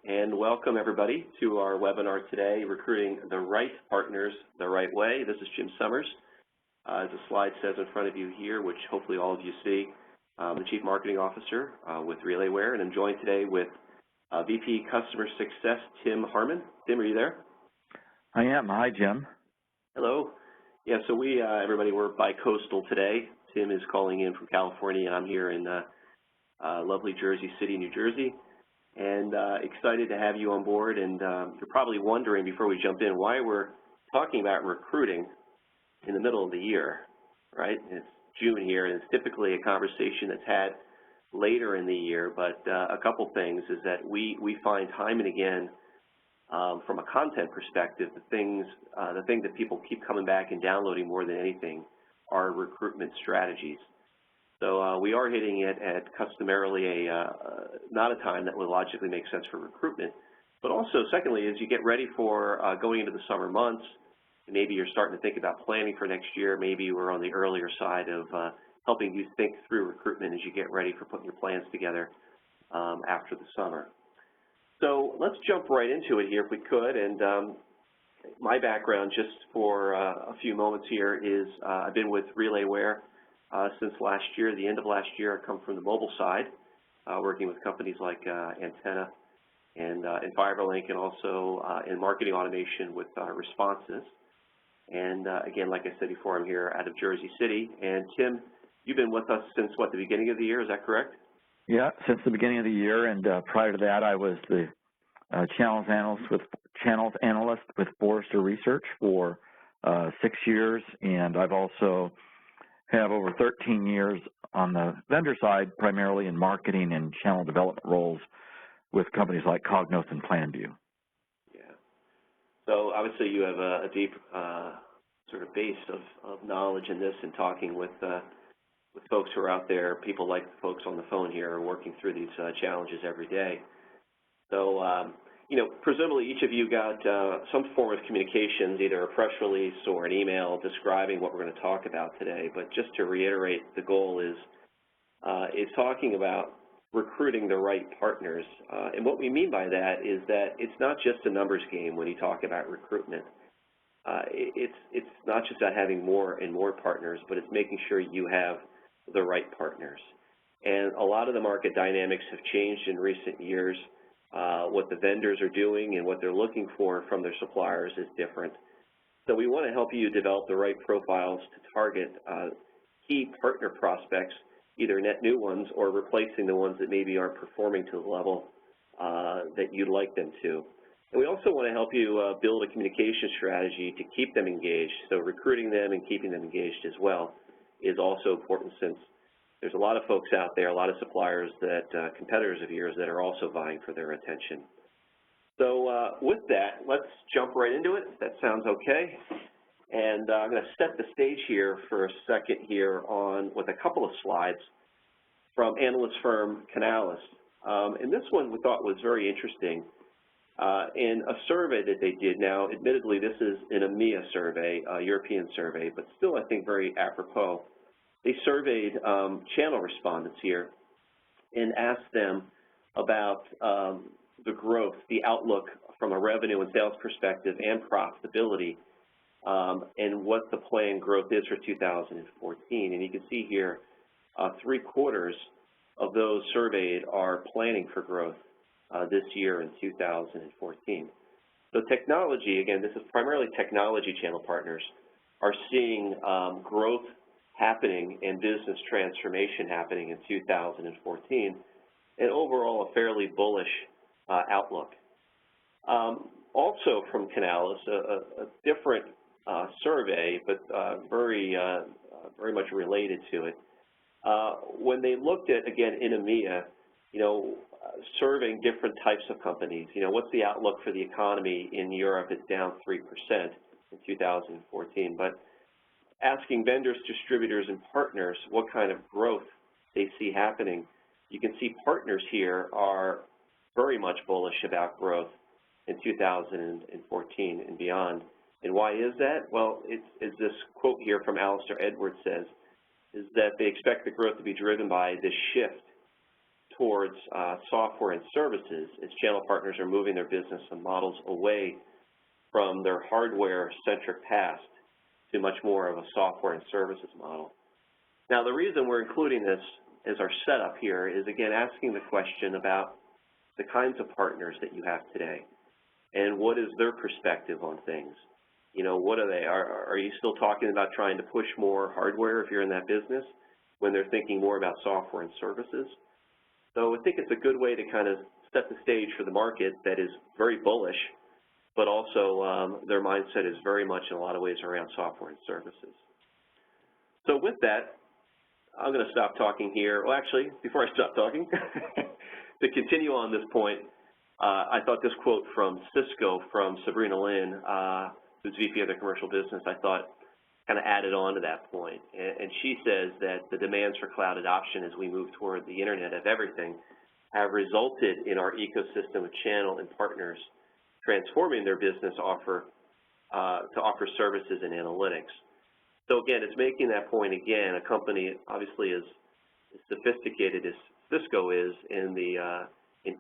And welcome everybody to our webinar today, Recruiting the Right Partners the Right Way. This is Jim Summers. As the slide says in front of you here, which hopefully all of you see, the Chief Marketing Officer with RelayWare, and I'm joined today with VP Customer Success, Tim Harmon. Tim, are you there? I am. Hi, Jim. Hello. Yeah, so we're bi-coastal today. Tim is calling in from California, and I'm here in lovely Jersey City, New Jersey. And excited to have you on board. And you're probably wondering, before we jump in, why we're talking about recruiting in the middle of the year, right? It's June here, and it's typically a conversation that's had later in the year. But a couple things is that we find time and again, from a content perspective, the thing that people keep coming back and downloading more than anything are recruitment strategies. So we are hitting it at customarily not a time that would logically make sense for recruitment, but also secondly, as you get ready for going into the summer months, maybe you're starting to think about planning for next year, maybe we're on the earlier side of helping you think through recruitment as you get ready for putting your plans together after the summer. So let's jump right into it here if we could, and my background just for a few moments here is I've been with RelayWare since last year, the end of last year. I come from the mobile side, working with companies like Antenna and FiberLink, and also in marketing automation with Responses. And again, like I said before, I'm here out of Jersey City. And Tim, you've been with us since, what, the beginning of the year, is that correct? Yeah, since the beginning of the year, and prior to that, I was the channels analyst with Forrester Research for 6 years, and I've also have over 13 years on the vendor side, primarily in marketing and channel development roles with companies like Cognos and PlanView. Yeah. So obviously you have a deep sort of base of knowledge in this, and talking with folks who are out there, people like the folks on the phone here are working through these challenges every day. So, you know, presumably each of you got some form of communications, either a press release or an email describing what we're going to talk about today. But just to reiterate, the goal is talking about recruiting the right partners. And what we mean by that is that it's not just a numbers game when you talk about recruitment. It's not just about having more and more partners, but it's making sure you have the right partners. And a lot of the market dynamics have changed in recent years. What the vendors are doing and what they're looking for from their suppliers is different. So we want to help you develop the right profiles to target key partner prospects, either net new ones or replacing the ones that maybe aren't performing to the level that you'd like them to. And we also want to help you build a communication strategy to keep them engaged. So recruiting them and keeping them engaged as well is also important, since there's a lot of folks out there, a lot of suppliers that, competitors of yours, that are also vying for their attention. So with that, let's jump right into it, if that sounds okay. And I'm going to set the stage here for a second here with a couple of slides from analyst firm Canalys. And this one we thought was very interesting. In a survey that they did, now admittedly this is an EMEA survey, a European survey, but still I think very apropos. They surveyed channel respondents here and asked them about the growth, the outlook from a revenue and sales perspective and profitability, and what the planned growth is for 2014. And you can see here 3/4 of those surveyed are planning for growth this year in 2014. So technology, again, this is primarily technology channel partners, are seeing growth happening and business transformation happening in 2014, and overall a fairly bullish outlook. Also from Canalys, a different survey, but very much related to it. When they looked at, again, in EMEA, you know, surveying different types of companies, you know, what's the outlook for the economy in Europe? It's down 3% in 2014, but asking vendors, distributors, and partners what kind of growth they see happening, you can see partners here are very much bullish about growth in 2014 and beyond. And why is that? Well, it's this quote here from Alistair Edwards says, is that they expect the growth to be driven by this shift towards software and services as channel partners are moving their business and models away from their hardware-centric past to much more of a software and services model. Now, the reason we're including this as our setup here is, again, asking the question about the kinds of partners that you have today and what is their perspective on things. You know, what are they? Are you still talking about trying to push more hardware if you're in that business when they're thinking more about software and services? So I think it's a good way to kind of set the stage for the market that is very bullish, but also their mindset is very much in a lot of ways around software and services. So with that, I'm going to stop talking here. Well, actually, before I stop talking, to continue on this point, I thought this quote from Cisco from Sabrina Lin, who's VP of their commercial business, I thought kind of added on to that point. And she says that the demands for cloud adoption as we move toward the Internet of Everything have resulted in our ecosystem of channel and partners transforming their business to offer services and analytics. So again, it's making that point again. A company obviously as sophisticated as Cisco is in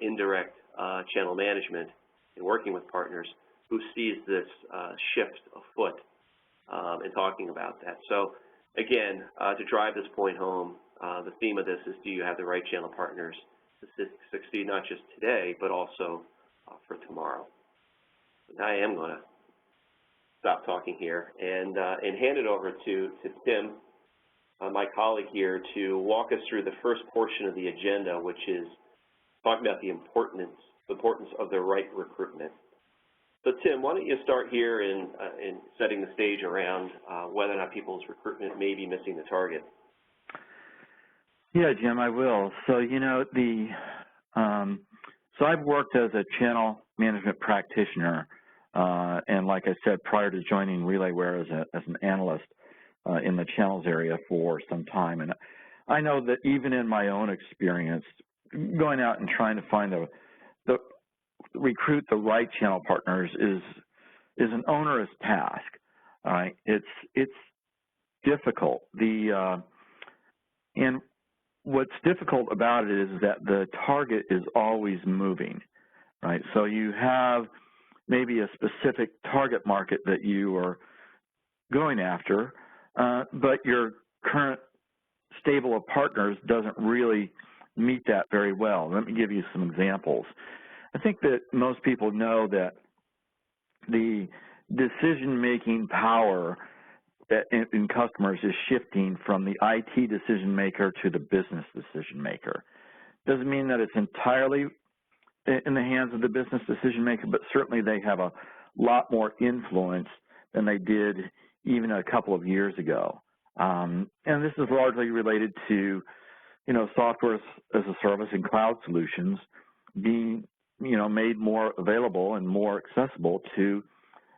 indirect channel management and working with partners, who sees this shift afoot and talking about that. So again, to drive this point home, the theme of this is, do you have the right channel partners to succeed not just today, but also for tomorrow? And I am going to stop talking here and hand it over to Tim, my colleague here, to walk us through the first portion of the agenda, which is talking about the importance of the right recruitment. So Tim, why don't you start here in setting the stage around whether or not people's recruitment may be missing the target. Yeah, Jim, I will. So, you know, so I've worked as a channel management practitioner, and like I said, prior to joining RelayWare as an analyst in the channels area for some time. And I know that even in my own experience, going out and trying to find recruit the right channel partners is an onerous task. All right, it's difficult. And what's difficult about it is that the target is always moving, right? So you have maybe a specific target market that you are going after, but your current stable of partners doesn't really meet that very well. Let me give you some examples. I think that most people know that the decision-making power in customers is shifting from the IT decision maker to the business decision maker. Doesn't mean that it's entirely in the hands of the business decision maker, but certainly they have a lot more influence than they did even a couple of years ago. And this is largely related to, you know, software as a service and cloud solutions being, you know, made more available and more accessible to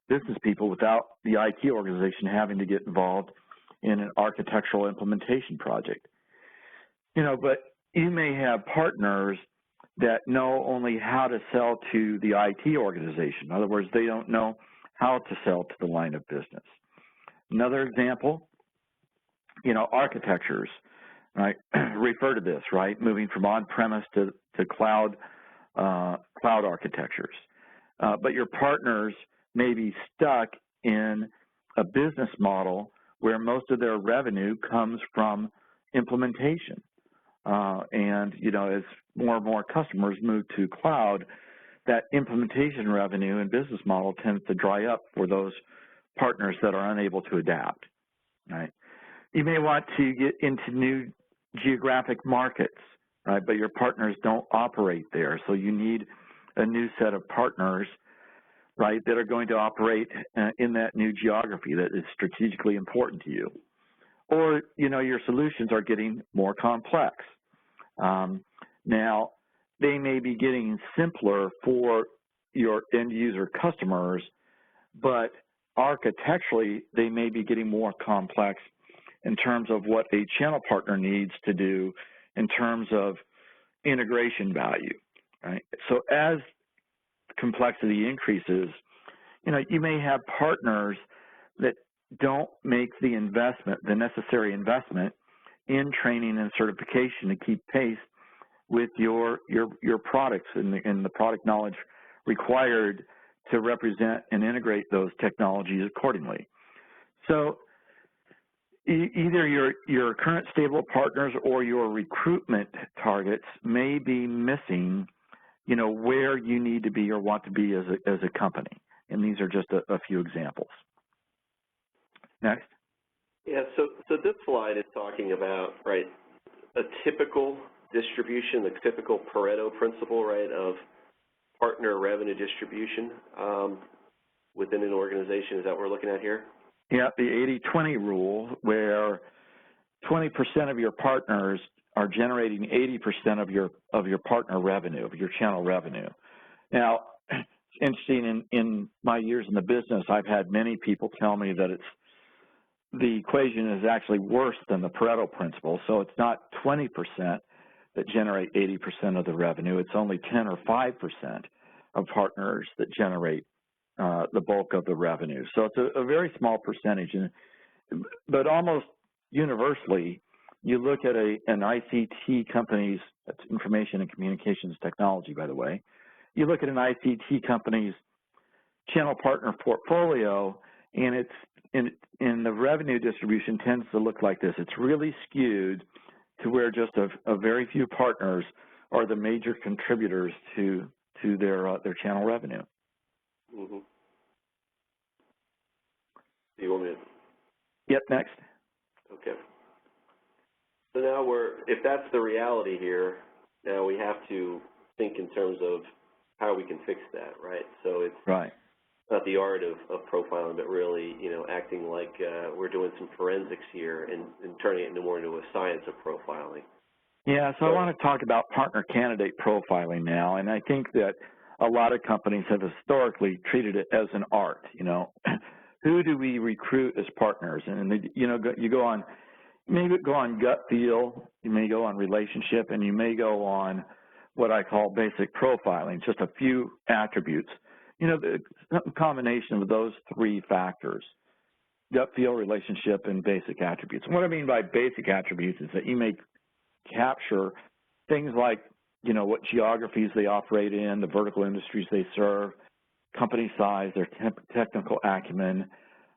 business people without the IT organization having to get involved in an architectural implementation project. You know, but you may have partners that know only how to sell to the IT organization. In other words, they don't know how to sell to the line of business. Another example, you know, architectures, right, refer to this, right, moving from on-premise to cloud architectures. But your partners may be stuck in a business model where most of their revenue comes from implementation. And, you know, as more and more customers move to cloud, that implementation revenue and business model tends to dry up for those partners that are unable to adapt, right? You may want to get into new geographic markets, right, but your partners don't operate there, so you need a new set of partners, right, that are going to operate in that new geography that is strategically important to you. Or, you know, your solutions are getting more complex. Now, they may be getting simpler for your end user customers, but architecturally, they may be getting more complex in terms of what a channel partner needs to do in terms of integration value, right? So as complexity increases, you know, you may have partners that don't make the investment, the necessary investment in training and certification to keep pace with your products and the product knowledge required to represent and integrate those technologies accordingly. So either your current stable partners or your recruitment targets may be missing, where you need to be or want to be as a company. And these are just a few examples. Next. Yeah, so this slide is talking about, right, a typical distribution, the typical Pareto principle, right, of partner revenue distribution within an organization. Is that what we're looking at here? Yeah, the 80-20 rule, where 20% of your partners are generating 80% of your partner revenue, of your channel revenue. Now, it's interesting, in my years in the business, I've had many people tell me that the equation is actually worse than the Pareto principle. So it's not 20% that generate 80% of the revenue. It's only 10 or 5% of partners that generate the bulk of the revenue. So it's a very small percentage. But almost universally, you look at an ICT company's, that's information and communications technology, by the way, you look at an ICT company's channel partner portfolio, and it's in the revenue distribution tends to look like this. It's really skewed to where just a very few partners are the major contributors to their channel revenue. Mm-hmm. Do you want me to? Yep, next. Okay. So now if that's the reality here, now we have to think in terms of how we can fix that, right? So it's right. Not the art of profiling, but really, acting like we're doing some forensics here and turning it more into a science of profiling. Yeah, so I want to talk about partner candidate profiling now, and I think that a lot of companies have historically treated it as an art. Who do we recruit as partners? And you go on, maybe go on gut feel, you may go on relationship, and you may go on what I call basic profiling, just a few attributes. The combination of those three factors, gut feel, relationship, and basic attributes. And what I mean by basic attributes is that you may capture things like, what geographies they operate in, the vertical industries they serve, company size, their technical acumen.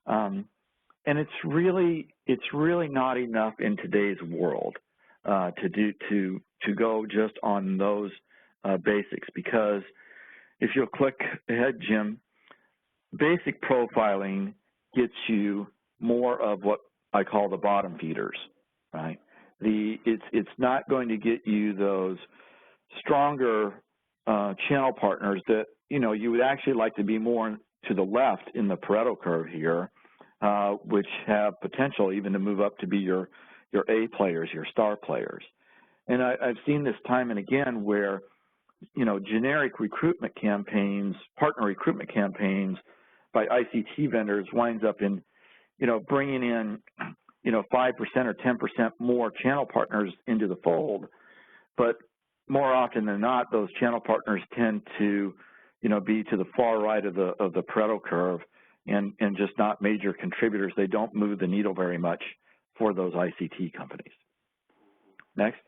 And it's really not enough in today's world to go just on those basics, because if you'll click ahead, Jim, basic profiling gets you more of what I call the bottom feeders, right? It's not going to get you those stronger channel partners that, you would actually like to be more to the left in the Pareto curve here, which have potential even to move up to be your A players, your star players. And I've seen this time and again where, generic recruitment campaigns, partner recruitment campaigns by ICT vendors winds up in, bringing in, 5% or 10% more channel partners into the fold. But more often than not, those channel partners tend to, be to the far right of the Pareto curve and just not major contributors. They don't move the needle very much for those ICT companies. Next.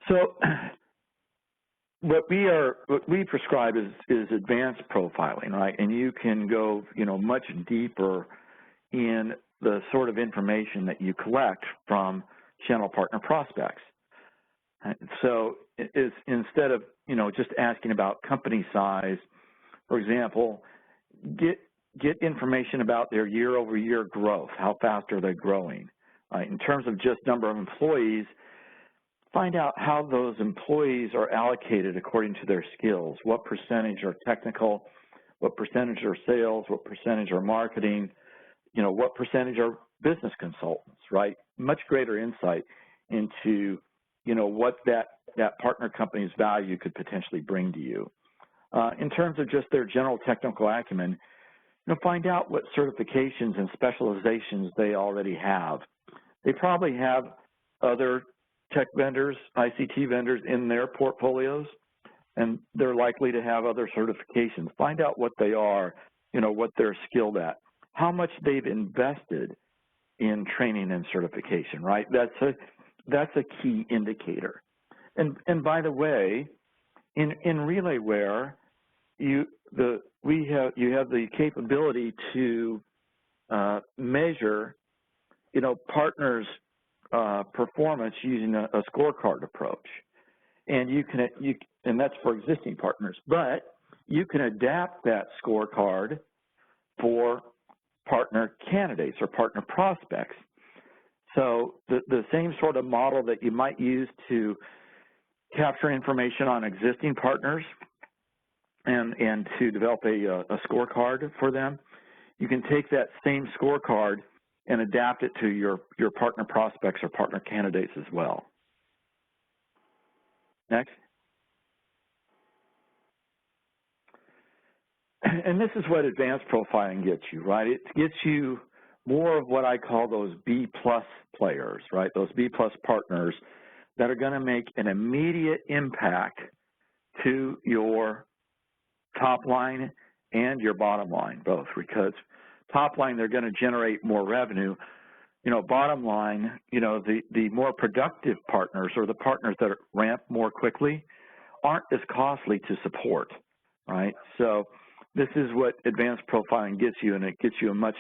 So what we prescribe is advanced profiling, right? And you can go, much deeper in the sort of information that you collect from channel partner prospects. So it's instead of, just asking about company size, for example, get information about their year-over-year growth. How fast are they growing? In terms of just number of employees, find out how those employees are allocated according to their skills. What percentage are technical? What percentage are sales? What percentage are marketing? What percentage are business consultants, right? Much greater insight into, what that partner company's value could potentially bring to you. In terms of just their general technical acumen, find out what certifications and specializations they already have. They probably have other tech vendors, ICT vendors in their portfolios, and they're likely to have other certifications. Find out what they are, what they're skilled at, how much they've invested in training and certification, right? That's a key indicator. And by the way, in RelayWare, you have the capability to measure, partners' performance using a scorecard approach, and and that's for existing partners. But you can adapt that scorecard for partner candidates or partner prospects. So the same sort of model that you might use to capture information on existing partners and to develop a scorecard for them, you can take that same scorecard and adapt it to your partner prospects or partner candidates as well. Next. And this is what advanced profiling gets you, right? It gets you more of what I call those B-plus players, right? Those B-plus partners that are going to make an immediate impact to your top line and your bottom line, both, because top line, they're going to generate more revenue. Bottom line, the more productive partners or the partners that ramp more quickly aren't as costly to support, right? So this is what advanced profiling gets you, and it gets you a much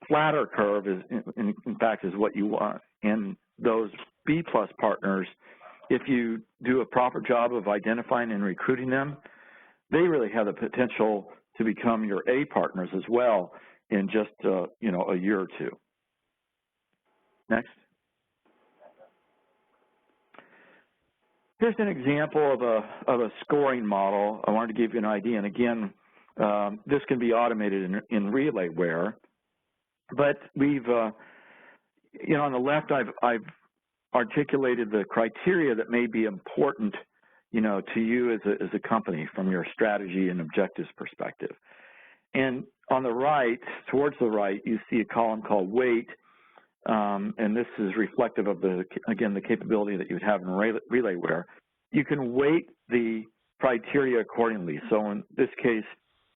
flatter curve, in fact, is what you want. And those B-plus partners, if you do a proper job of identifying and recruiting them, they really have the potential to become your A partners as well in just, a year or two. Next. Here's an example of a scoring model. I wanted to give you an idea. And again, this can be automated in RelayWare. But we've, on the left, I've articulated the criteria that may be important, to you as a company from your strategy and objectives perspective. And on the right, towards the right, you see a column called weight, and this is reflective of the capability that you would have in RelayWare. You can weight the criteria accordingly. So in this case,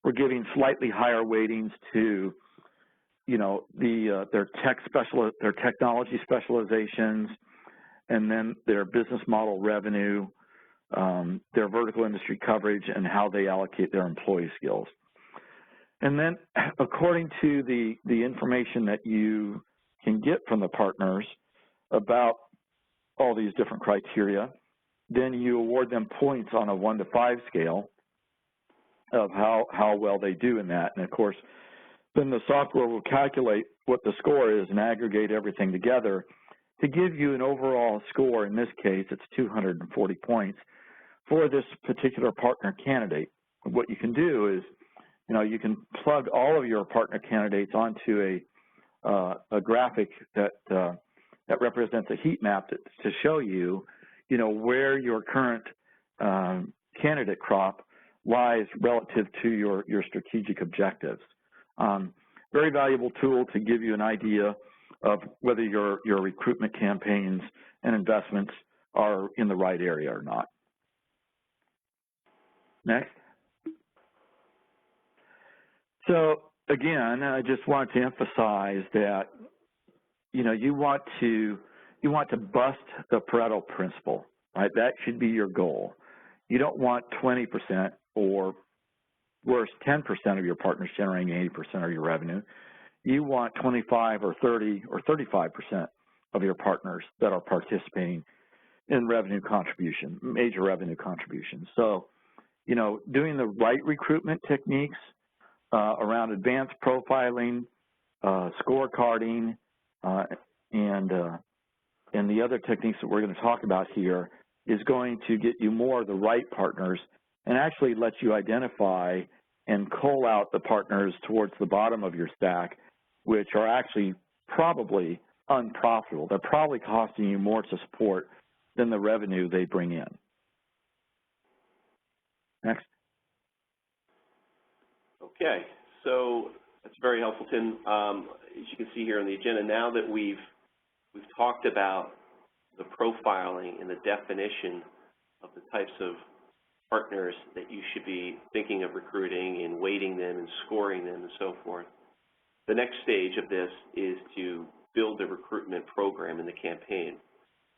we're giving slightly higher weightings to, their technology specializations, and then their business model revenue, their vertical industry coverage, and how they allocate their employee skills. And then according to the information that you can get from the partners about all these different criteria, then you award them points on a 1 to 5 scale of how well they do in that. And of course, then the software will calculate what the score is and aggregate everything together to give you an overall score. In this case, it's 240 points for this particular partner candidate. What you can do is, you can plug all of your partner candidates onto a graphic that represents a heat map to show you, where your current candidate crop lies relative to your strategic objectives. Very valuable tool to give you an idea of whether your recruitment campaigns and investments are in the right area or not. Next. So again, I just want to emphasize that, you want to bust the Pareto principle, right? That should be your goal. You don't want 20% or worse, 10% of your partners generating 80% of your revenue. You want 25 or 30 or 35% of your partners that are participating in revenue contribution, major revenue contribution. So, doing the right recruitment techniques around advanced profiling, scorecarding, and the other techniques that we're going to talk about here is going to get you more of the right partners and actually let you identify and cull out the partners towards the bottom of your stack, which are actually probably unprofitable. They're probably costing you more to support than the revenue they bring in. Next. Okay, so that's very helpful, Tim. As you can see here on the agenda, now that we've talked about the profiling and the definition of the types of partners that you should be thinking of recruiting and weighting them and scoring them and so forth, the next stage of this is to build the recruitment program in the campaign,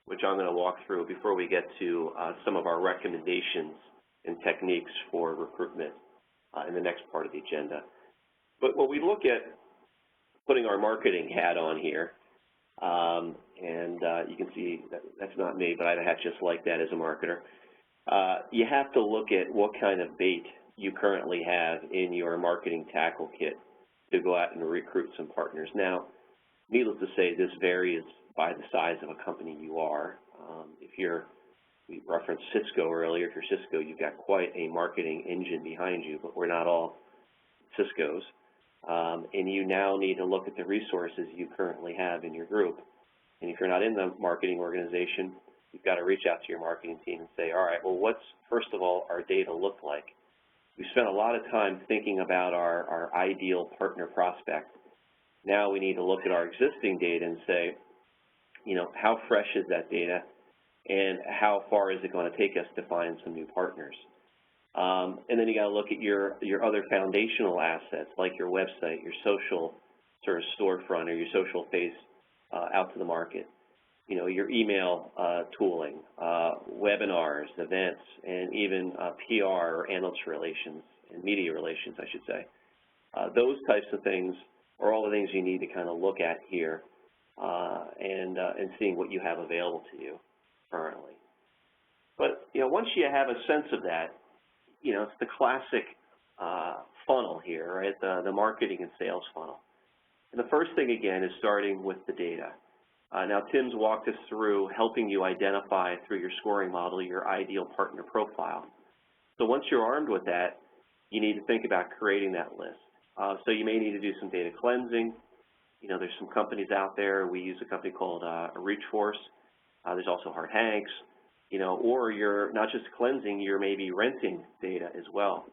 which I'm going to walk through before we get to some of our recommendations and techniques for recruitment in the next part of the agenda. But when we look at putting our marketing hat on here, you can see that's not me, but I have a hat just like that as a marketer. You have to look at what kind of bait you currently have in your marketing tackle kit to go out and recruit some partners. Now, needless to say, this varies by the size of a company you are. We referenced Cisco earlier. If you're Cisco, you've got quite a marketing engine behind you, but we're not all Ciscos. And you now need to look at the resources you currently have in your group. And if you're not in the marketing organization, you've got to reach out to your marketing team and say, all right, well, what's, first of all, our data look like? We spent a lot of time thinking about our ideal partner prospect. Now we need to look at our existing data and say, you know, how fresh is that data, and how far is it going to take us to find some new partners? And then you got to look at your other foundational assets, like your website, your social sort of storefront, or your social face out to the market. You know, your email tooling, webinars, events, and even PR or analyst relations and media relations, I should say. Those types of things are all the things you need to kind of look at here and seeing what you have available to you currently. But, you know, once you have a sense of that, you know, it's the classic funnel here, right, the marketing and sales funnel. And the first thing, again, is starting with the data. Now, Tim's walked us through helping you identify through your scoring model your ideal partner profile. So once you're armed with that, you need to think about creating that list. So you may need to do some data cleansing. You know, there's some companies out there. We use a company called ReachForce. There's also Hart Hanks. You know, or you're not just cleansing, you're maybe renting data as well.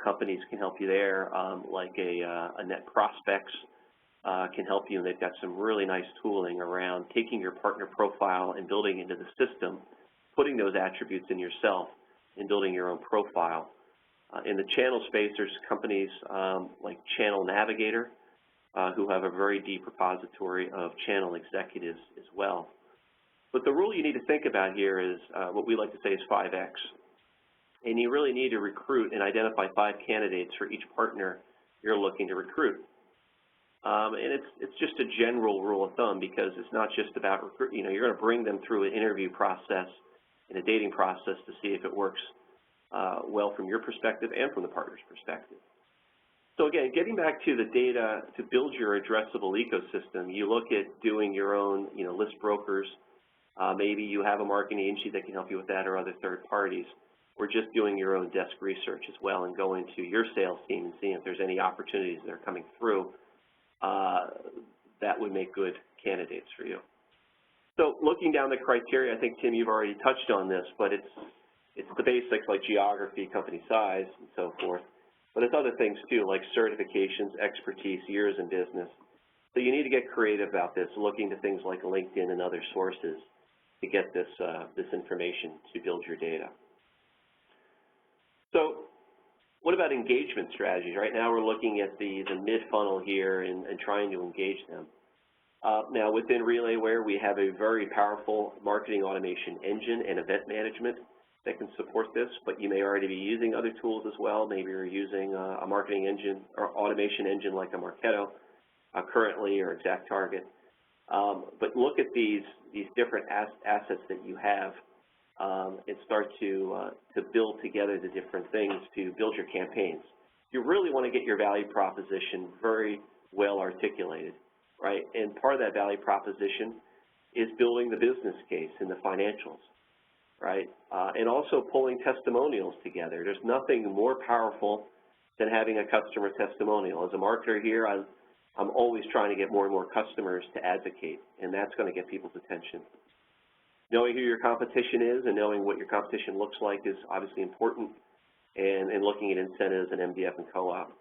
Companies can help you there, like a Net Prospects can help you, and they've got some really nice tooling around taking your partner profile and building into the system, putting those attributes in yourself, and building your own profile. In the channel space, there's companies like Channel Navigator who have a very deep repository of channel executives as well. But the rule you need to think about here is what we like to say is 5X. And you really need to recruit and identify 5 candidates for each partner you're looking to recruit. And it's just a general rule of thumb, because it's not just about recruit. You know, you're going to bring them through an interview process and a dating process to see if it works well from your perspective and from the partner's perspective. So again, getting back to the data to build your addressable ecosystem, you look at doing your own, you know, list brokers. Maybe you have a marketing agency that can help you with that, or other third parties, or just doing your own desk research as well and going to your sales team and seeing if there's any opportunities that are coming through that would make good candidates for you. So looking down the criteria, I think, Tim, you've already touched on this, but it's the basics like geography, company size, and so forth. But it's other things too, like certifications, expertise, years in business. So you need to get creative about this, looking to things like LinkedIn and other sources to get this information to build your data. So what about engagement strategies? Right now we're looking at the mid-funnel here and trying to engage them. Now within RelayWare, we have a very powerful marketing automation engine and event management that can support this, but you may already be using other tools as well. Maybe you're using a marketing engine or automation engine like a Marketo currently, or ExactTarget. But look at these different assets that you have and start to build together the different things to build your campaigns. You really want to get your value proposition very well articulated, right? And part of that value proposition is building the business case and the financials, right? And also pulling testimonials together. There's nothing more powerful than having a customer testimonial. As a marketer here, I'm always trying to get more and more customers to advocate, and that's going to get people's attention. Knowing who your competition is and knowing what your competition looks like is obviously important, and looking at incentives and MDF and co-op.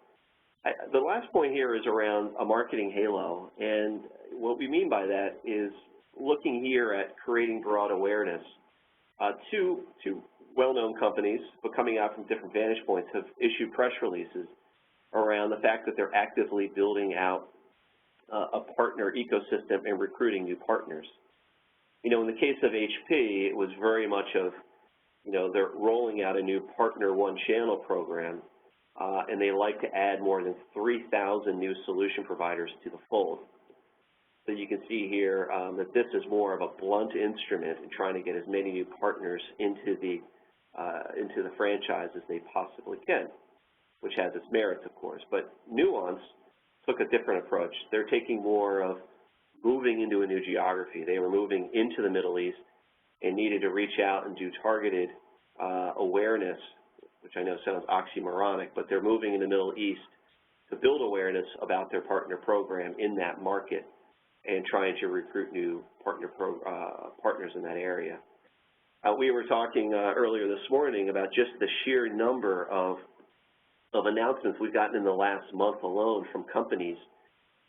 The last point here is around a marketing halo, and what we mean by that is looking here at creating broad awareness. Two well-known companies, but coming out from different vantage points, have issued press releases around the fact that they're actively building out a partner ecosystem and recruiting new partners. You know, in the case of HP, it was very much of, you know, they're rolling out a new Partner One Channel program, and they like to add more than 3,000 new solution providers to the fold. So you can see here that this is more of a blunt instrument in trying to get as many new partners into the franchise as they possibly can, which has its merits, of course. But Nuance took a different approach. They're taking more of moving into a new geography. They were moving into the Middle East and needed to reach out and do targeted awareness, which I know sounds oxymoronic, but they're moving in the Middle East to build awareness about their partner program in that market and trying to recruit new partners in that area. We were talking earlier this morning about just the sheer number of announcements we've gotten in the last month alone from companies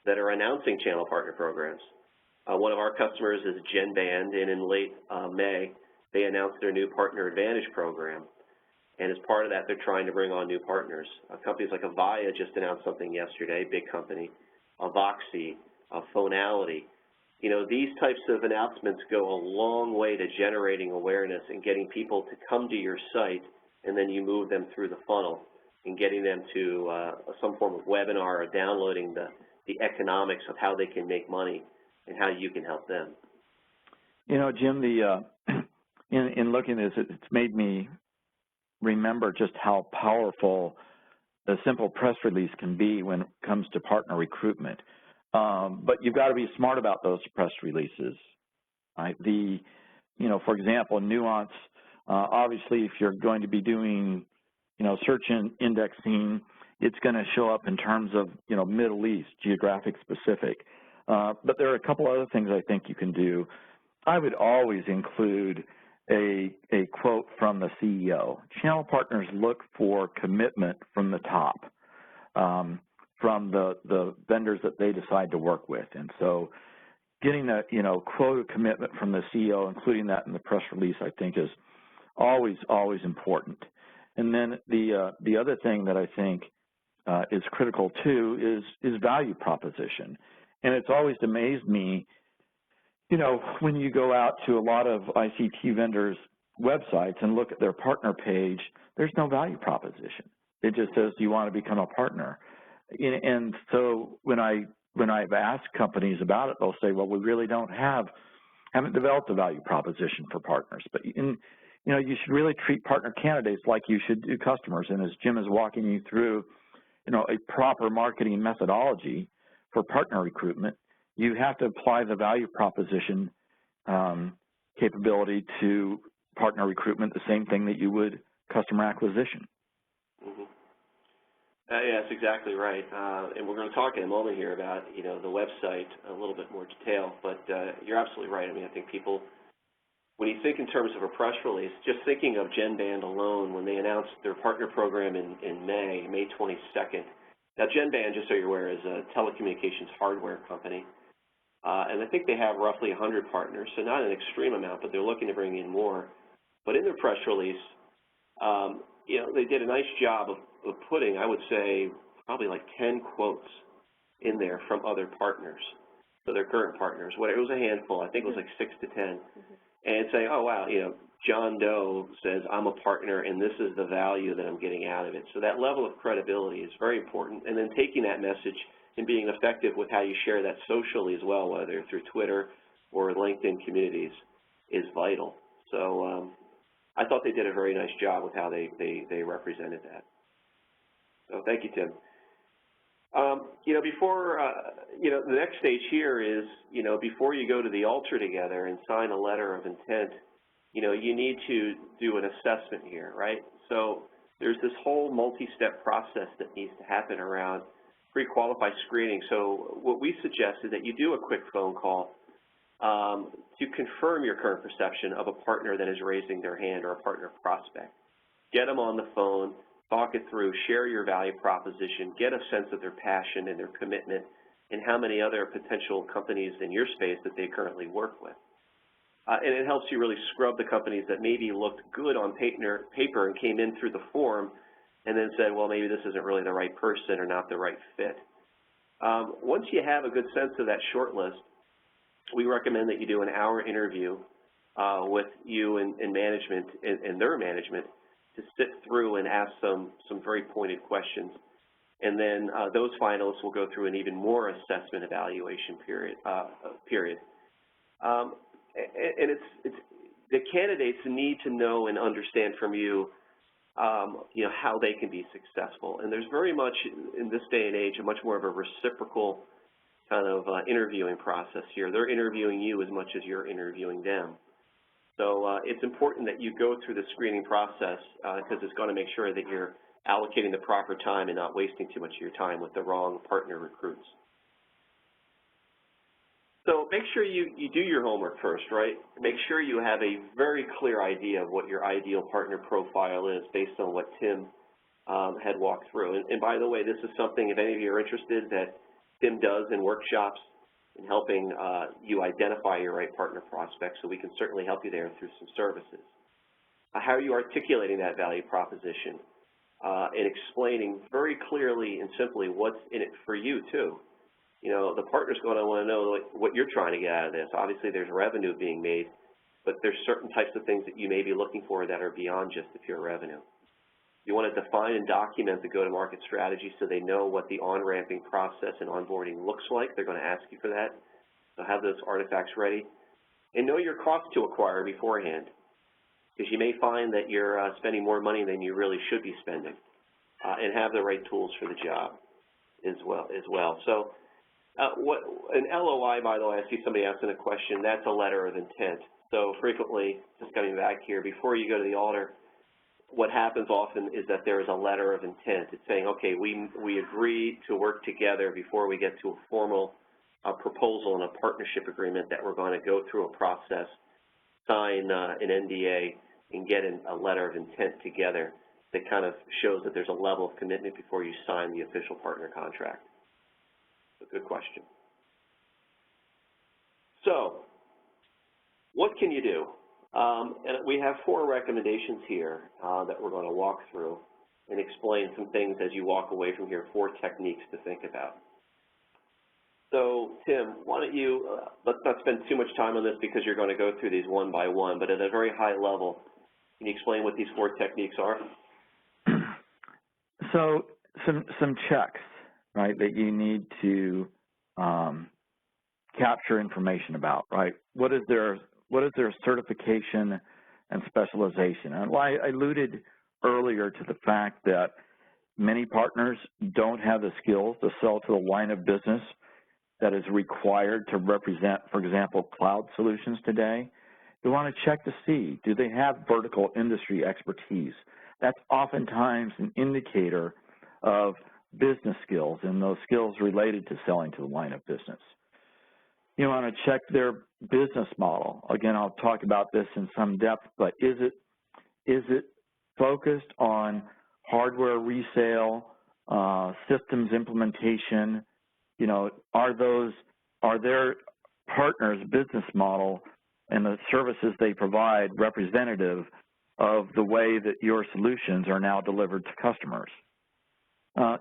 that are announcing channel partner programs. One of our customers is Genband, and in late May, they announced their new Partner Advantage program. And as part of that, they're trying to bring on new partners. Companies like Avaya just announced something yesterday, big company, Voxy, Phonality. You know, these types of announcements go a long way to generating awareness and getting people to come to your site, and then you move them through the funnel and getting them to some form of webinar or downloading the economics of how they can make money and how you can help them. You know, Jim, in looking at this, it's made me remember just how powerful a simple press release can be when it comes to partner recruitment. But you've got to be smart about those press releases. Right? You know, for example, Nuance, obviously if you're going to be doing, you know, search indexing, it's going to show up in terms of, you know, Middle East, geographic specific. But there are a couple other things I think you can do. I would always include a quote from the CEO. Channel partners look for commitment from the top, from the vendors that they decide to work with. And so getting a, you know, quote of commitment from the CEO, including that in the press release, I think is always important. And then the other thing that I think is critical too is value proposition. And it's always amazed me, you know, when you go out to a lot of ICT vendors' websites and look at their partner page, there's no value proposition. It just says, do you want to become a partner? And so when I've asked companies about it, they'll say, well, we really haven't developed a value proposition for partners. But you know, you should really treat partner candidates like you should do customers. And as Jim is walking you through, you know, a proper marketing methodology for partner recruitment, you have to apply the value proposition capability to partner recruitment, the same thing that you would customer acquisition. Mm-hmm. Yeah, that's exactly right. And we're going to talk in a moment here about, you know, the website a little bit more detail, but you're absolutely right. I mean, I think people, when you think in terms of a press release, just thinking of Genband alone, when they announced their partner program in May 22nd. Now, Genband, just so you're aware, is a telecommunications hardware company. And I think they have roughly 100 partners, so not an extreme amount, but they're looking to bring in more. But in their press release, you know, they did a nice job of putting, I would say, probably like 10 quotes in there from other partners, so their current partners. It was a handful. I think it was like 6 to 10. And saying, oh, wow, you know, John Doe says, I'm a partner, and this is the value that I'm getting out of it. So that level of credibility is very important. And then taking that message and being effective with how you share that socially as well, whether through Twitter or LinkedIn communities, is vital. So I thought they did a very nice job with how they represented that. So thank you, Tim. You know, before, you know, the next stage here is, you know, before you go to the altar together and sign a letter of intent, you know, you need to do an assessment here, right? So there's this whole multi-step process that needs to happen around pre-qualified screening. So what we suggest is that you do a quick phone call to confirm your current perception of a partner that is raising their hand or a partner prospect. Get them on the phone, talk it through, share your value proposition, get a sense of their passion and their commitment, and how many other potential companies in your space that they currently work with. And it helps you really scrub the companies that maybe looked good on paper and came in through the form and then said, well, maybe this isn't really the right person or not the right fit. Once you have a good sense of that short list, we recommend that you do an hour interview with you and management and their management to sit through and ask some very pointed questions. And then those finalists will go through an even more assessment evaluation period. And it's the candidates need to know and understand from you, how they can be successful. And there's very much, in this day and age, a much more of a reciprocal kind of interviewing process here. They're interviewing you as much as you're interviewing them. So it's important that you go through the screening process because it's going to make sure that you're allocating the proper time and not wasting too much of your time with the wrong partner recruits. So make sure you do your homework first, right? Make sure you have a very clear idea of what your ideal partner profile is based on what Tim had walked through. And by the way, this is something, if any of you are interested, that Tim does in workshops in helping you identify your right partner prospect, so we can certainly help you there through some services. How are you articulating that value proposition and explaining very clearly and simply what's in it for you, too? The partner's going to want to know what you're trying to get out of this. Obviously, there's revenue being made, but there's certain types of things that you may be looking for that are beyond just the pure revenue. You want to define and document the go-to-market strategy so they know what the on-ramping process and onboarding looks like. They're going to ask you for that. So have those artifacts ready. And know your cost to acquire beforehand, because you may find that you're spending more money than you really should be spending, and have the right tools for the job as well. So what an LOI, by the way, I see somebody asking a question, that's a letter of intent. So frequently, just coming back here, before you go to the altar, what happens often is that there is a letter of intent. It's saying, okay, we agree to work together before we get to a formal proposal and a partnership agreement that we're going to go through a process, sign an NDA, and get a letter of intent together that kind of shows that there's a level of commitment before you sign the official partner contract. So good question. So what can you do? And we have 4 recommendations here that we're going to walk through and explain some things as you walk away from here, 4 techniques to think about. So, Tim, why don't you, let's not spend too much time on this because you're going to go through these one by one, but at a very high level, can you explain what these 4 techniques are? So some checks, right, that you need to capture information about, right? What is their certification and specialization? And I alluded earlier to the fact that many partners don't have the skills to sell to the line of business that is required to represent, for example, cloud solutions today. You want to check to see, do they have vertical industry expertise? That's oftentimes an indicator of business skills and those skills related to selling to the line of business. You want to check their business model. Again, I'll talk about this in some depth, but is it focused on hardware resale, systems implementation? Are their partners' business model and the services they provide representative of the way that your solutions are now delivered to customers?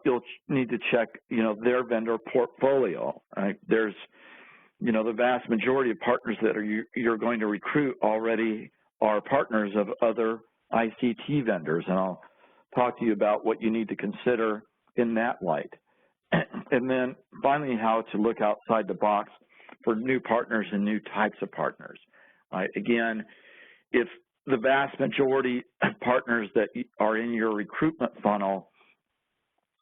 You'll need to check, their vendor portfolio. Right? There's, the vast majority of partners that you're going to recruit already are partners of other ICT vendors, and I'll talk to you about what you need to consider in that light. And then finally, how to look outside the box for new partners and new types of partners. Right? Again, if the vast majority of partners that are in your recruitment funnel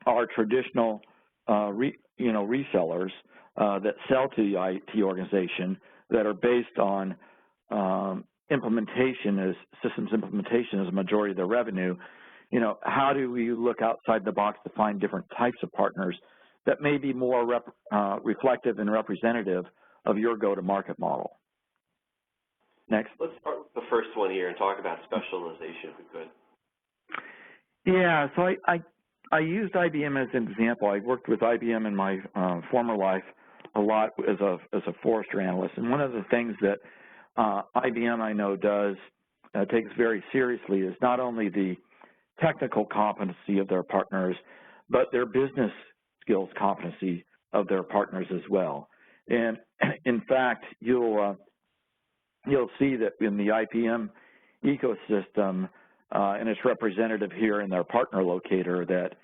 are traditional, resellers that sell to the IT organization that are based on systems implementation as a majority of their revenue, how do we look outside the box to find different types of partners that may be more reflective and representative of your go-to-market model? Next. Let's start with the first one here and talk about specialization, if we could. Yeah, so I used IBM as an example. I worked with IBM in my former life a lot as a Forrester analyst, and one of the things that IBM I know takes very seriously is not only the technical competency of their partners, but their business skills competency of their partners as well. And in fact, you'll see that in the IBM ecosystem, and it's representative here in their partner locator, that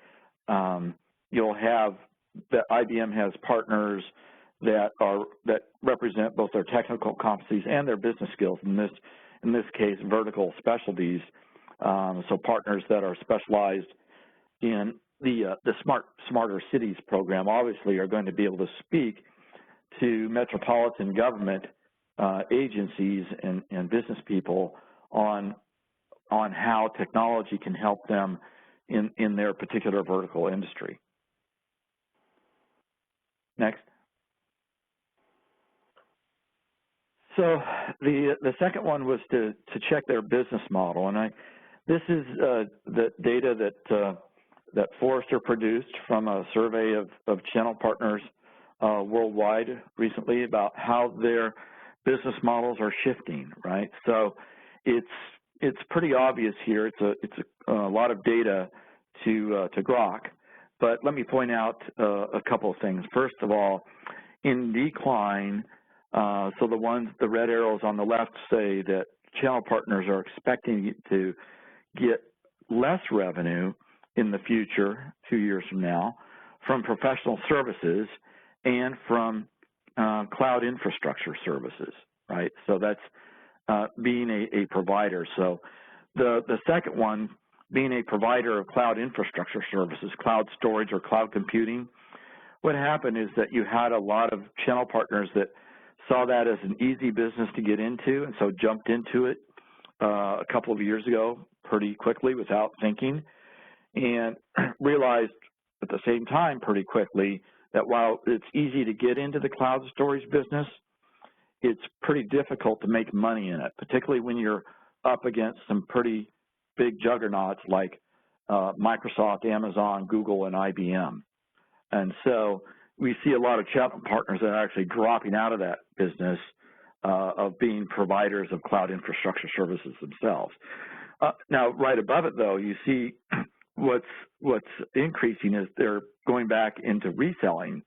you'll have that IBM has partners that represent both their technical competencies and their business skills. In this case, vertical specialties. So partners that are specialized in the Smarter Cities program obviously are going to be able to speak to metropolitan government agencies and business people on how technology can help them in their particular vertical industry. Next. So the second one was to check their business model, and this is the data that Forrester produced from a survey of channel partners worldwide recently about how their business models are shifting. Right, so it's pretty obvious here. It's a lot of data to grok, but let me point out a couple of things. First of all, in decline. So the red arrows on the left say that channel partners are expecting to get less revenue in the future, 2 years from now, from professional services and from cloud infrastructure services, right? So that's being a provider. So the second one, being a provider of cloud infrastructure services, cloud storage or cloud computing, what happened is that you had a lot of channel partners that saw that as an easy business to get into, and so jumped into it a couple of years ago pretty quickly without thinking, and realized at the same time pretty quickly that while it's easy to get into the cloud storage business, it's pretty difficult to make money in it, particularly when you're up against some pretty big juggernauts like Microsoft, Amazon, Google, and IBM. And so we see a lot of channel partners that are actually dropping out of that business of being providers of cloud infrastructure services themselves. Now, right above it, though, you see what's increasing is they're going back into reselling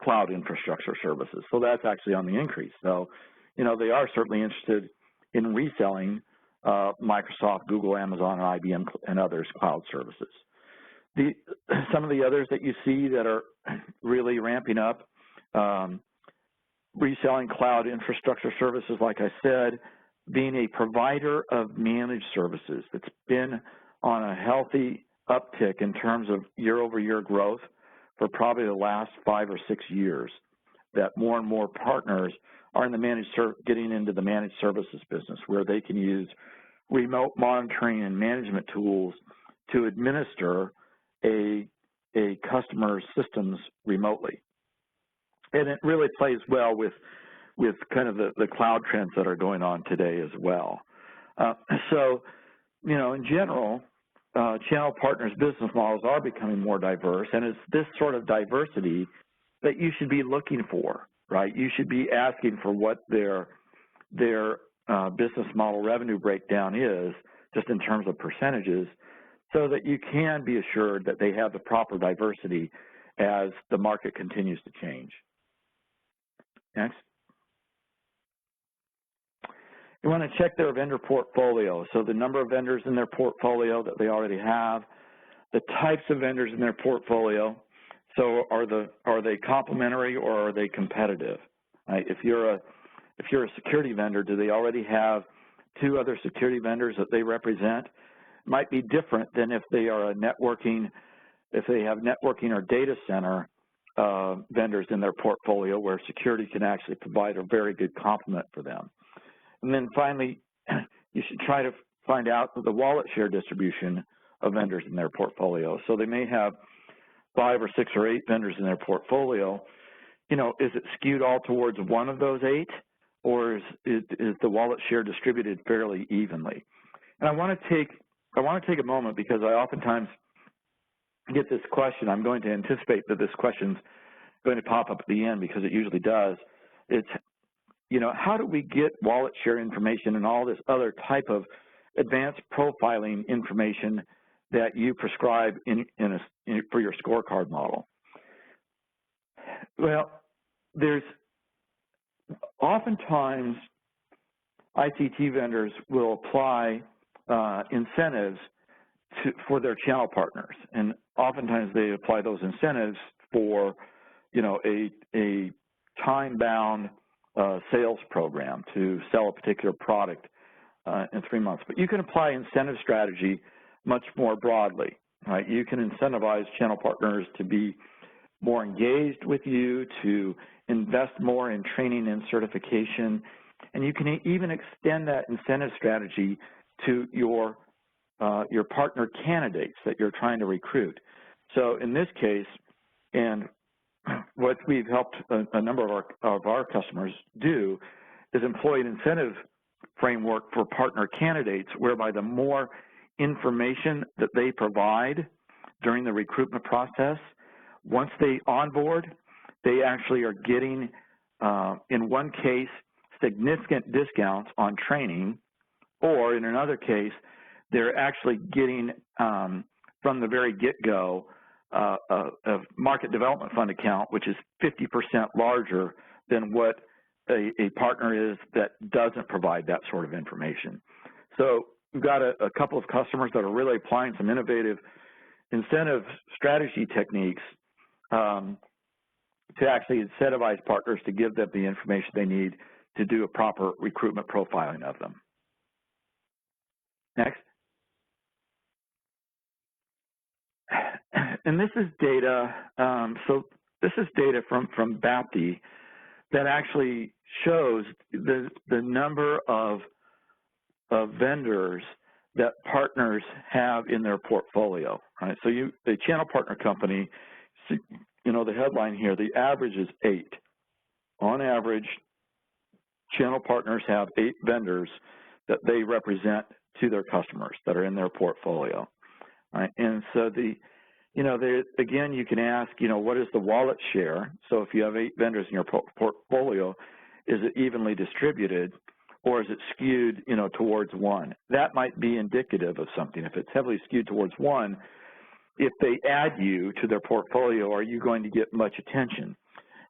cloud infrastructure services. So that's actually on the increase. So, they are certainly interested in reselling Microsoft, Google, Amazon, and IBM, and others' cloud services. Some of the others that you see that are really ramping up, reselling cloud infrastructure services, like I said, being a provider of managed services that's been on a healthy uptick in terms of year-over-year growth for probably the last 5 or 6 years, that more and more partners are in the getting into the managed services business, where they can use remote monitoring and management tools to administer a customer's systems remotely. And it really plays well with kind of the cloud trends that are going on today as well. So, in general, channel partners' business models are becoming more diverse, and it's this sort of diversity that you should be looking for, right? You should be asking for what their business model revenue breakdown is, just in terms of percentages, so that you can be assured that they have the proper diversity as the market continues to change. Next. You want to check their vendor portfolio, so the number of vendors in their portfolio that they already have, the types of vendors in their portfolio. So are they complementary or are they competitive? Right? If you're a security vendor, do they already have 2 other security vendors that they represent? Might be different than if they are if they have networking or data center vendors in their portfolio, where security can actually provide a very good complement for them. And then finally, you should try to find out the wallet share distribution of vendors in their portfolio. So they may have 5 or 6 or 8 vendors in their portfolio. Is it skewed all towards one of those 8, or is the wallet share distributed fairly evenly? And I want to take a moment, because I oftentimes get this question. I'm going to anticipate that this question's going to pop up at the end, because it usually does. It's, how do we get wallet share information and all this other type of advanced profiling information that you prescribe for your scorecard model? Well, there's oftentimes ICT vendors will apply incentives for their channel partners, and oftentimes they apply those incentives for, a time-bound sales program to sell a particular product in 3 months. But you can apply incentive strategy much more broadly, right? You can incentivize channel partners to be more engaged with you, to invest more in training and certification, and you can even extend that incentive strategy to your partner candidates that you're trying to recruit. So in this case, and what we've helped a number of our customers do is employ an incentive framework for partner candidates, whereby the more information that they provide during the recruitment process, once they onboard, they actually are getting, in one case, significant discounts on training, or in another case, they're actually getting, from the very get-go, a market development fund account, which is 50% larger than what a partner is that doesn't provide that sort of information. So we've got a couple of customers that are really applying some innovative incentive strategy techniques to actually incentivize partners to give them the information they need to do a proper recruitment profiling of them. Next. And this is data, so this is data from BAPTI that actually shows the number of vendors that partners have in their portfolio, right? So a channel partner company, the headline here, the average is 8. On average, channel partners have 8 vendors that they represent to their customers that are in their portfolio, right? And so again, you can ask, what is the wallet share? So if you have 8 vendors in your portfolio, is it evenly distributed, or is it skewed, towards one? That might be indicative of something. If it's heavily skewed towards one, if they add you to their portfolio, are you going to get much attention?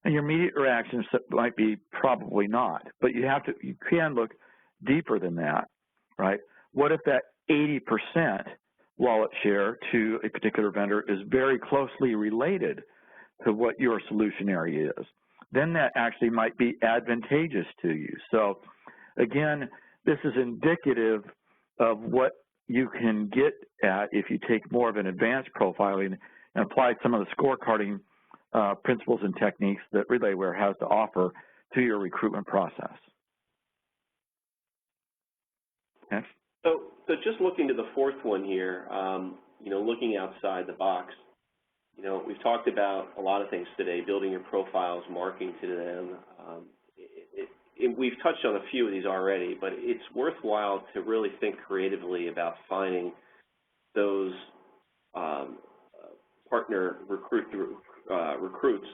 And your immediate reaction might be probably not, but you can look deeper than that, right? What if that 80% wallet share to a particular vendor is very closely related to what your solution area is? Then that actually might be advantageous to you. So again, this is indicative of what you can get at if you take more of an advanced profiling and apply some of the scorecarding principles and techniques that RelayWare has to offer to your recruitment process. Next. So just looking to the fourth one here, looking outside the box, we've talked about a lot of things today, building your profiles, marketing to them. We've touched on a few of these already, but it's worthwhile to really think creatively about finding those partner recruits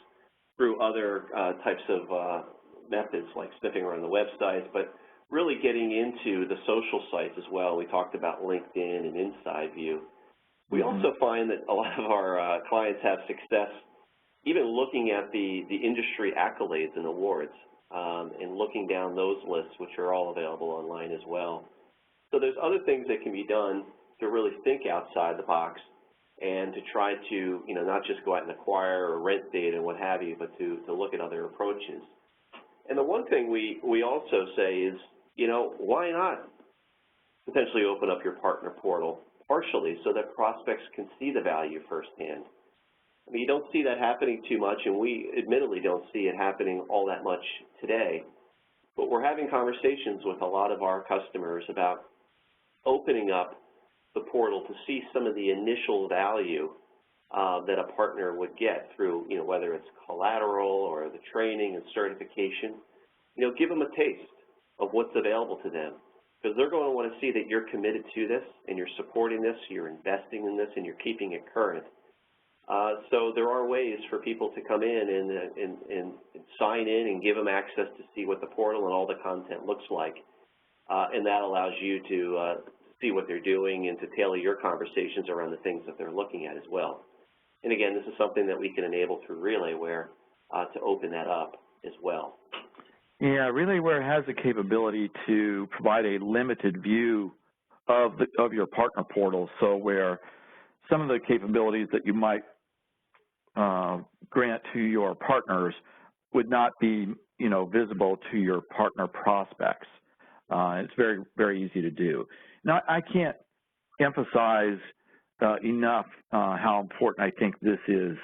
through other types of methods like sniffing around the websites, but really getting into the social sites as well. We talked about LinkedIn and Inside View. We also find that a lot of our clients have success even looking at the industry accolades and awards and looking down those lists, which are all available online as well. So there's other things that can be done to really think outside the box and to try to, not just go out and acquire or rent data and what have you, but to look at other approaches. And the one thing we also say is, why not potentially open up your partner portal partially so that prospects can see the value firsthand? I mean, you don't see that happening too much, and we admittedly don't see it happening all that much today. But we're having conversations with a lot of our customers about opening up the portal to see some of the initial value that a partner would get through, whether it's collateral or the training and certification. Give them a taste of what's available to them, because they're going to want to see that you're committed to this and you're supporting this, you're investing in this, and you're keeping it current. So there are ways for people to come in and sign in and give them access to see what the portal and all the content looks like, and that allows you to see what they're doing and to tailor your conversations around the things that they're looking at as well. And again, this is something that we can enable through RelayWare to open that up as well. Yeah, RelayWare has the capability to provide a limited view of your partner portal, so where some of the capabilities that you might grant to your partners would not be, visible to your partner prospects. It's very, very easy to do. Now, I can't emphasize enough how important I think this is,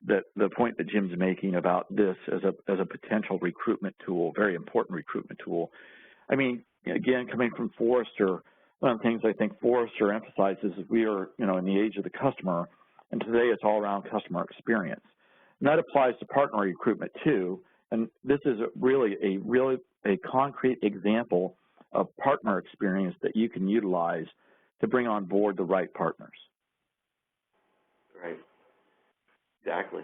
that the point that Jim's making about this as a potential recruitment tool, very important recruitment tool. I mean, again, coming from Forrester, one of the things I think Forrester emphasizes is we are, in the age of the customer, and today it's all around customer experience. And that applies to partner recruitment too. And this is really a concrete example of partner experience that you can utilize to bring on board the right partners. Right. Exactly.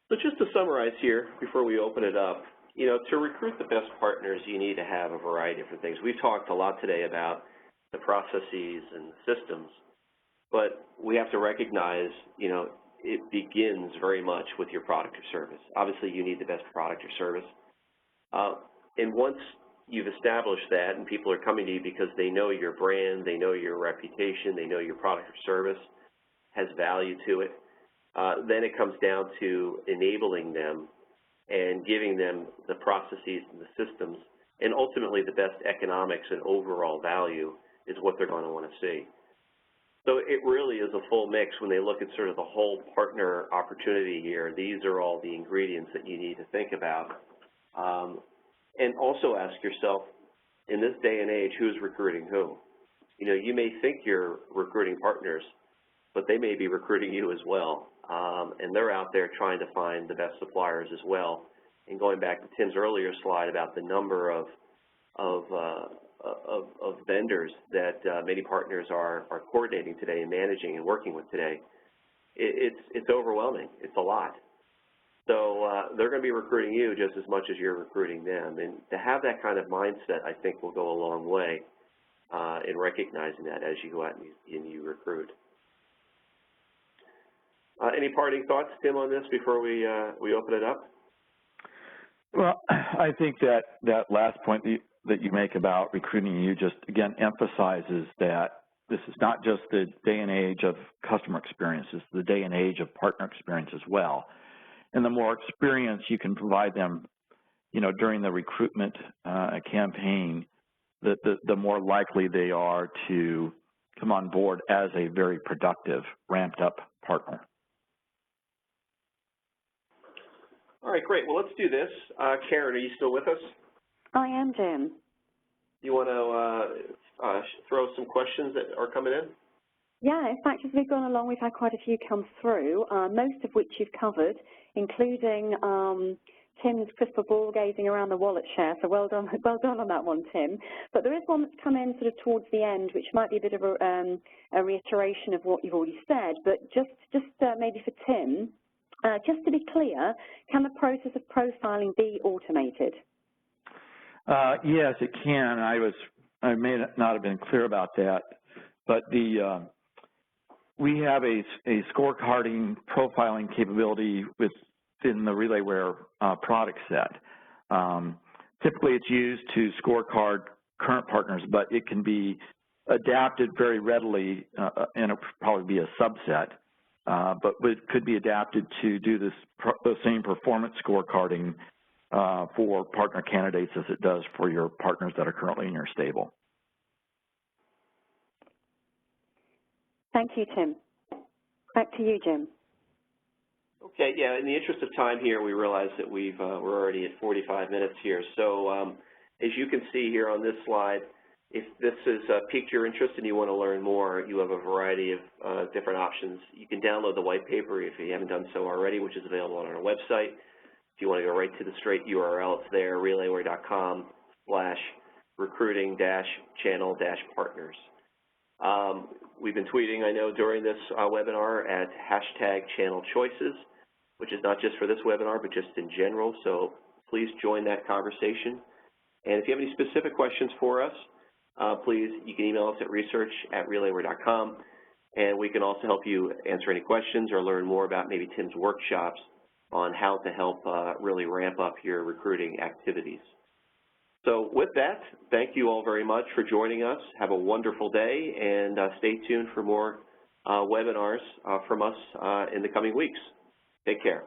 So just to summarize here before we open it up, to recruit the best partners, you need to have a variety of different things. We've talked a lot today about the processes and the systems, but we have to recognize, it begins very much with your product or service. Obviously, you need the best product or service. And once you've established that and people are coming to you because they know your brand, they know your reputation, they know your product or service has value to it, then it comes down to enabling them and giving them the processes and the systems, and ultimately the best economics and overall value is what they're going to want to see. So it really is a full mix when they look at sort of the whole partner opportunity here. These are all the ingredients that you need to think about. And also ask yourself, in this day and age, who's recruiting who? You may think you're recruiting partners, but they may be recruiting you as well. And they're out there trying to find the best suppliers as well. And going back to Tim's earlier slide about the number of vendors that many partners are coordinating today and managing and working with today, it's overwhelming. It's a lot. So they're going to be recruiting you just as much as you're recruiting them. And to have that kind of mindset, I think, will go a long way in recognizing that as you go out and you recruit. Any parting thoughts, Tim, on this before we open it up? Well, I think that last point that you make about recruiting you just, again, emphasizes that this is not just the day and age of customer experience, it's the day and age of partner experience as well. And the more experience you can provide them, during the recruitment campaign, the more likely they are to come on board as a very productive, ramped-up partner. All right, great. Well, let's do this. Karen, are you still with us? I am, Jim. You want to throw some questions that are coming in? Yeah, in fact, as we've gone along, we've had quite a few come through, most of which you've covered, including Tim's crystal ball gazing around the wallet share, so well done on that one, Tim. But there is one that's come in sort of towards the end, which might be a bit of a reiteration of what you've already said, but just maybe for Tim, just to be clear, can the process of profiling be automated? Yes, it can. I may not have been clear about that, but we have a scorecarding profiling capability within the RelayWare product set. Typically, it's used to scorecard current partners, but it can be adapted very readily, and it'll probably be a subset. But it could be adapted to do the same performance scorecarding for partner candidates as it does for your partners that are currently in your stable. Thank you, Tim. Back to you, Jim. Okay, yeah, in the interest of time here, we realize that we're already at 45 minutes here. So as you can see here on this slide, if this has piqued your interest and you want to learn more, you have a variety of different options. You can download the white paper if you haven't done so already, which is available on our website. If you want to go right to the straight URL, it's there, relayware.com/recruiting-channel-partners. We've been tweeting, I know, during this webinar at #ChannelChoices, which is not just for this webinar, but just in general. So please join that conversation. And if you have any specific questions for us, please, you can email us at research@relayware.com, and we can also help you answer any questions or learn more about maybe Tim's workshops on how to help really ramp up your recruiting activities. So with that, thank you all very much for joining us. Have a wonderful day, and stay tuned for more webinars from us in the coming weeks. Take care.